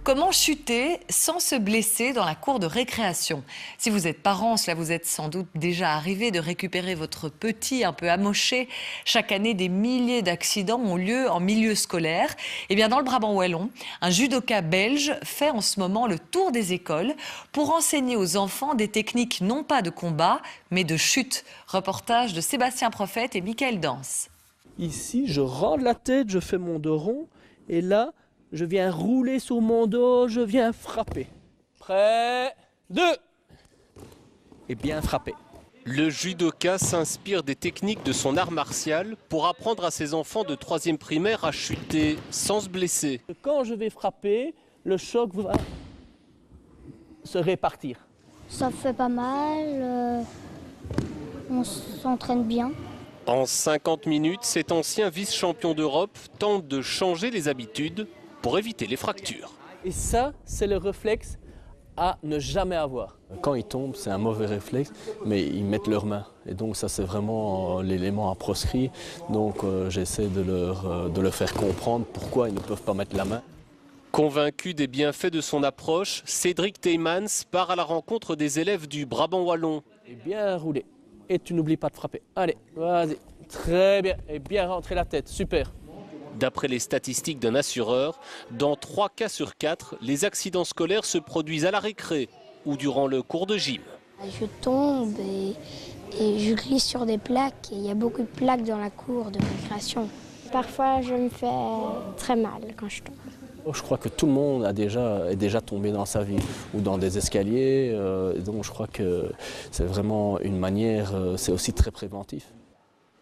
Comment chuter sans se blesser dans la cour de récréation? Si vous êtes parent, cela vous est sans doute déjà arrivé de récupérer votre petit un peu amoché. Chaque année, des milliers d'accidents ont lieu en milieu scolaire. Eh bien, dans le Brabant wallon, un judoka belge fait en ce moment le tour des écoles pour enseigner aux enfants des techniques non pas de combat, mais de chute. Reportage de Sébastien Prophète et Michael Danse. Ici, je rentre la tête, je fais mon dos rond et là, je viens rouler sur mon dos, je viens frapper. Prêt, 2 et bien frapper. Le judoka s'inspire des techniques de son art martial pour apprendre à ses enfants de 3e primaire à chuter sans se blesser. Quand je vais frapper, le choc va se répartir. Ça fait pas mal, on s'entraîne bien. En 50 minutes, cet ancien vice-champion d'Europe tente de changer les habitudes pour éviter les fractures. Et ça, c'est le réflexe à ne jamais avoir. Quand ils tombent, c'est un mauvais réflexe, mais ils mettent leurs mains. Et donc ça, c'est vraiment l'élément à proscrire. Donc j'essaie de leur faire comprendre pourquoi ils ne peuvent pas mettre la main. Convaincu des bienfaits de son approche, Cédric Teymans part à la rencontre des élèves du Brabant wallon. Et bien rouler. Et tu n'oublies pas de frapper. Allez, vas-y. Très bien. Et bien rentrer la tête. Super. D'après les statistiques d'un assureur, dans 3 cas sur 4, les accidents scolaires se produisent à la récré ou durant le cours de gym. Je tombe et je glisse sur des plaques. Et il y a beaucoup de plaques dans la cour de récréation. Parfois, je me fais très mal quand je tombe. Je crois que tout le monde est déjà tombé dans sa vie ou dans des escaliers. Donc je crois que c'est vraiment une manière, c'est aussi très préventif.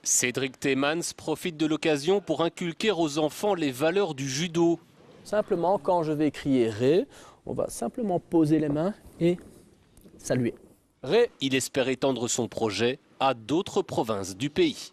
Cédric Teymans profite de l'occasion pour inculquer aux enfants les valeurs du judo. Simplement, quand je vais crier Ré, on va simplement poser les mains et saluer. Ré. Il espère étendre son projet à d'autres provinces du pays.